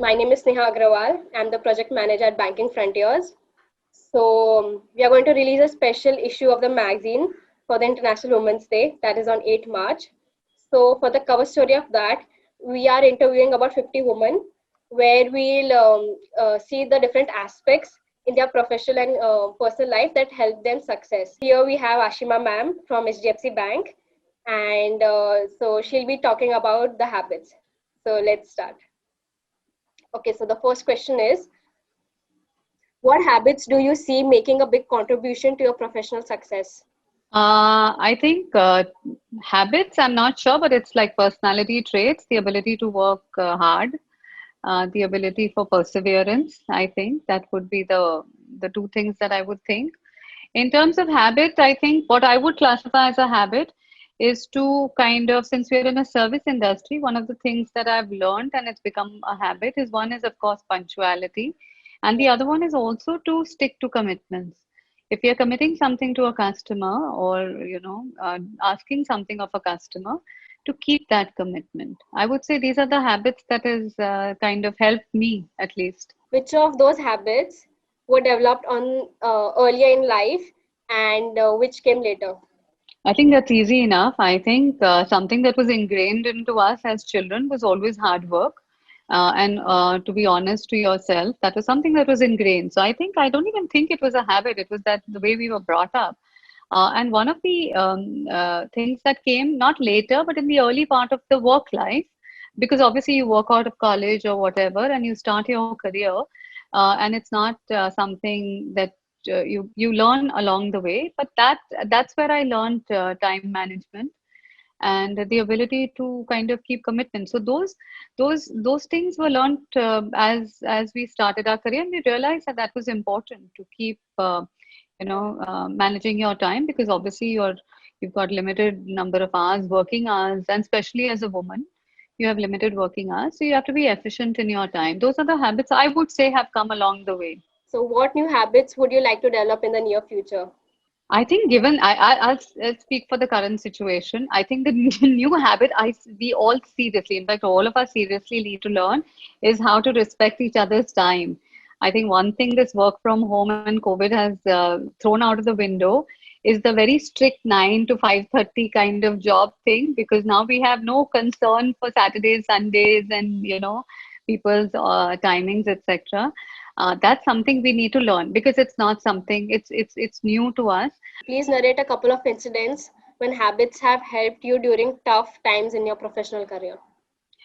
My name is Sneha Agrawal. I'm the project manager at Banking Frontiers. So we are going to release a special issue of the magazine for the International Women's Day, that is on 8th March. So for the cover story of that, we are interviewing about 50 women where we'll see the different aspects in their professional and personal life that help them success. Here we have Ashima ma'am from HDFC Bank, and so she'll be talking about the habits. So let's start. Okay, so the first question is, what habits do you see making a big contribution to your professional success? I think habits, I'm not sure, but it's like personality traits, the ability to work hard, the ability for perseverance. I think that would be the two things that I would think. In terms of habit, I think what I would classify as a habit is to kind of, since we're in a service industry, one of the things that I've learned and it's become a habit is one is, of course, punctuality. And the other one is also to stick to commitments. If you're committing something to a customer or, asking something of a customer, to keep that commitment. I would say these are the habits that has kind of helped me at least. Which of those habits were developed on earlier in life and which came later? I think that's easy enough. I think something that was ingrained into us as children was always hard work. And to be honest to yourself, that was something that was ingrained. So I don't even think it was a habit. It was that the way we were brought up. And one of the things that came not later, but in the early part of the work life, because obviously you work out of college or whatever, and you start your career, and it's not something that you learn along the way. But that's where I learned time management and the ability to kind of keep commitment. So those things were learned as we started our career, and we realized that that was important to keep managing your time, because obviously you've got limited number of hours, working hours, and especially as a woman, you have limited working hours, so you have to be efficient in your time. Those are the habits I would say have come along the way. So what new habits would you like to develop in the near future? I think given I'll speak for the current situation. I think the new habit we all seriously, in fact, all of us seriously need to learn is how to respect each other's time. I think one thing this work from home and COVID has thrown out of the window is the very strict 9 to 5:30 kind of job thing, because now we have no concern for Saturdays, Sundays, and people's timings, etc. That's something we need to learn, because it's not something, it's new to us. Please narrate a couple of incidents when habits have helped you during tough times in your professional career.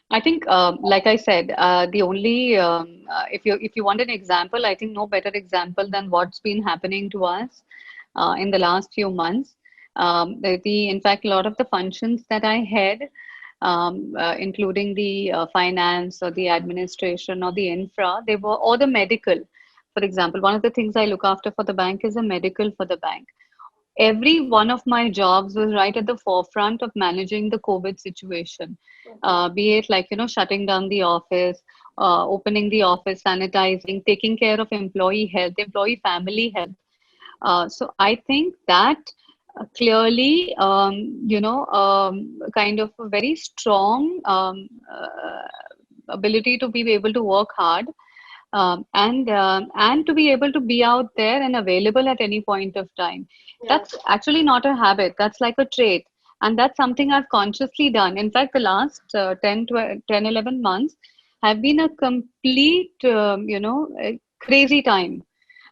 I think, like I said, the only if you want an example, I think no better example than what's been happening to us in the last few months. In fact, a lot of the functions that I had, including the finance or the administration or the infra, they were, or the medical. For example, one of the things I look after for the bank is a medical for the bank. Every one of my jobs was right at the forefront of managing the COVID situation, be it like, shutting down the office, opening the office, sanitizing, taking care of employee health, employee family health. So I think that clearly, kind of a very strong ability to be able to work hard, and to be able to be out there and available at any point of time. Yeah. That's actually not a habit. That's like a trait. And that's something I've consciously done. In fact, the last 11 months have been a complete, crazy time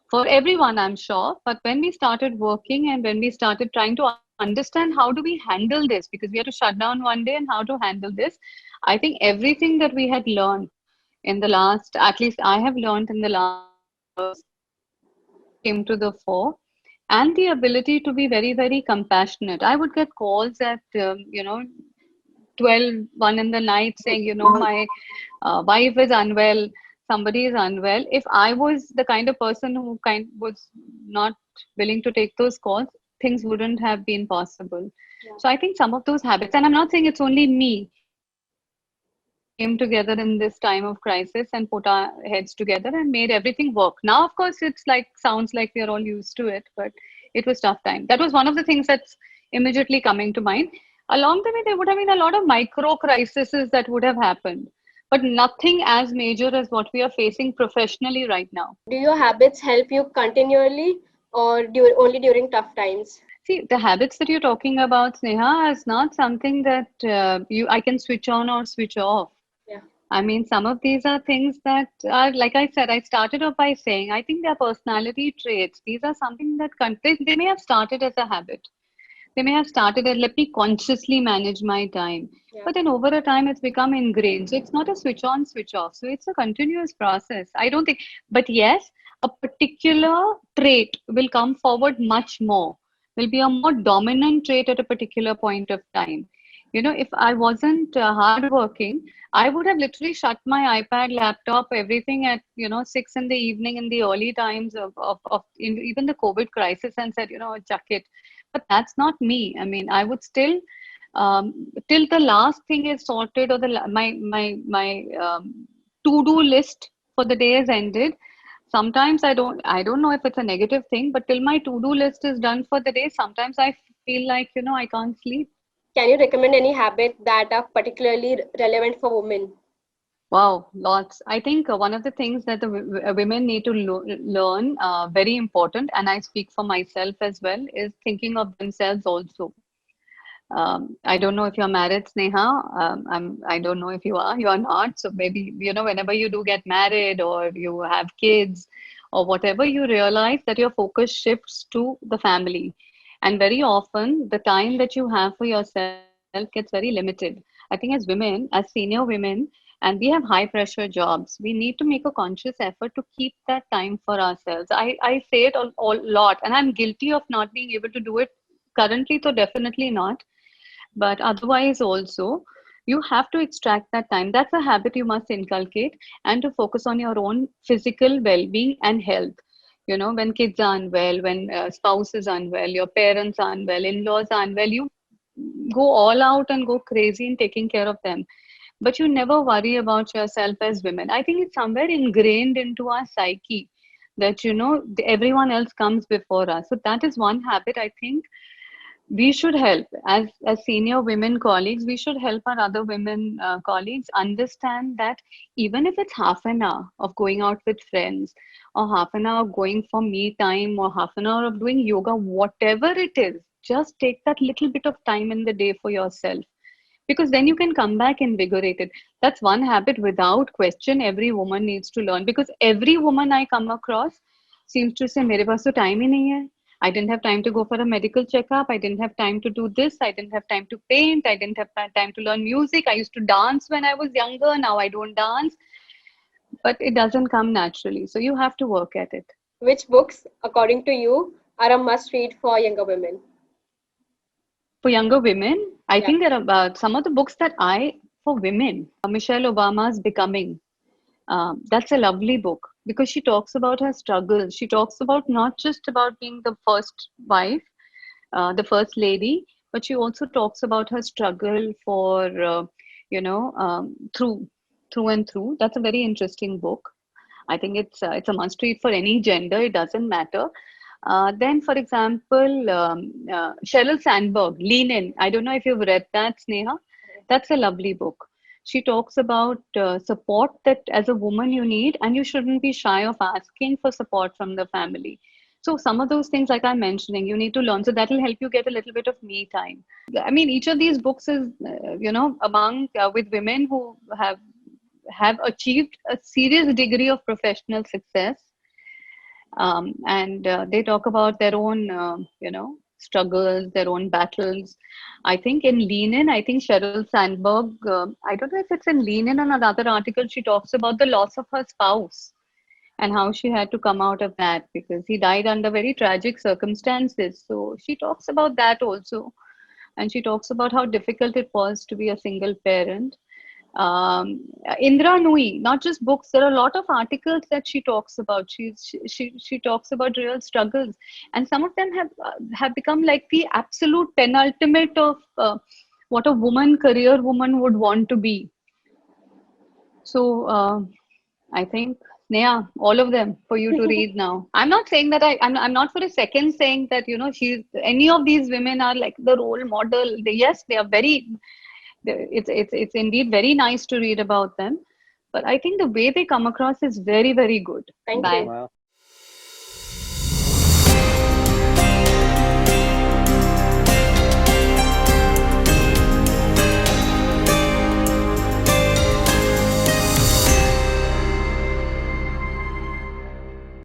for everyone, I'm sure. But when we started working and when we started trying to understand how do we handle this, because we had to shut down one day, and how to handle this, I think everything that we had learned in the last, at least I have learned in the last came to the fore, and the ability to be very, very compassionate. I would get calls at, 12, 1 in the night saying, my wife is unwell, somebody is unwell. If I was the kind of person who was not willing to take those calls, things wouldn't have been possible. Yeah. So I think some of those habits, and I'm not saying it's only me, came together in this time of crisis and put our heads together and made everything work. Now, of course, it's like, sounds like we are all used to it, but it was tough time. That was one of the things that's immediately coming to mind. Along the way, there would have been a lot of micro crises that would have happened. but nothing as major as what we are facing professionally right now. Do your habits help you continually or only during tough times? See, the habits that you're talking about, Sneha, is not something that I can switch on or switch off. Yeah. I mean, some of these are things that are, like I said, I started off by saying, I think they're personality traits. These are something that they may have started as a habit. They may have started as, let me consciously manage my time. Yeah. But then over a time, it's become ingrained. So it's not a switch on, switch off. So it's a continuous process. I don't think, but yes, a particular trait will come forward much more, will be a more dominant trait at a particular point of time. You know, if I wasn't hardworking, I would have literally shut my iPad, laptop, everything at, 6 in the evening in the early times of even the COVID crisis and said, chuck it. But that's not me. I mean, I would still, till the last thing is sorted or my to-do list for the day is ended. Sometimes I don't know if it's a negative thing, but till my to-do list is done for the day, sometimes I feel like, I can't sleep. Can you recommend any habit that are particularly relevant for women? Wow, lots. I think one of the things that the women need to learn, very important, and I speak for myself as well, is thinking of themselves also. I don't know if you're married, Sneha. I don't know if you are not. So maybe, whenever you do get married or you have kids or whatever, you realize that your focus shifts to the family. And very often, the time that you have for yourself gets very limited. I think as women, as senior women, and we have high pressure jobs, we need to make a conscious effort to keep that time for ourselves. I say it a lot, and I'm guilty of not being able to do it currently, so definitely not, but otherwise also you have to extract that time. That's a habit you must inculcate, and to focus on your own physical well-being and health. When kids are unwell, when spouse is unwell, your parents are unwell, in-laws are unwell, you go all out and go crazy in taking care of them, but you never worry about yourself. As women, I think it's somewhere ingrained into our psyche that everyone else comes before us. So that is one habit I think we should help. As senior women colleagues, we should help our other women colleagues understand that even if it's half an hour of going out with friends, or half an hour of going for me time, or half an hour of doing yoga, whatever it is, just take that little bit of time in the day for yourself, because then you can come back invigorated. That's one habit without question every woman needs to learn, because every woman I come across seems to say, मेरे पास तो time ही नहीं है. I didn't have time to go for a medical checkup. I didn't have time to do this. I didn't have time to paint. I didn't have time to learn music. I used to dance when I was younger. Now I don't dance. But it doesn't come naturally. So you have to work at it. Which books, according to you, are a must read for younger women? For younger women, I Yeah. think there are some of the books for women, Michelle Obama's Becoming. That's a lovely book because she talks about her struggles. She talks about not just about being the first wife, the first lady, but she also talks about her struggle for, through and through. That's a very interesting book. I think it's a must read for any gender. It doesn't matter. Then, for example, Sheryl Sandberg, Lean In. I don't know if you've read that, Sneha. That's a lovely book. She talks about support that as a woman you need, and you shouldn't be shy of asking for support from the family. So some of those things, like I'm mentioning, you need to learn. So that will help you get a little bit of me time. I mean, each of these books is, among with women who have achieved a serious degree of professional success, and they talk about their own, struggles, their own battles. I think in Lean In, I think Sheryl Sandberg, I don't know if it's in Lean In or another article, she talks about the loss of her spouse and how she had to come out of that because he died under very tragic circumstances. So she talks about that also. And she talks about how difficult it was to be a single parent. Indra Nui, not just books. There are a lot of articles that she talks about. She talks about real struggles, and some of them have become like the absolute penultimate of what a career woman would want to be. So I think, yeah, all of them for you to read now. I'm not saying that I'm not for a second saying that any of these women are like the role model. Yes, they are very. It's indeed very nice to read about them, but I think the way they come across is very, very good. Thank Bye. you. Wow.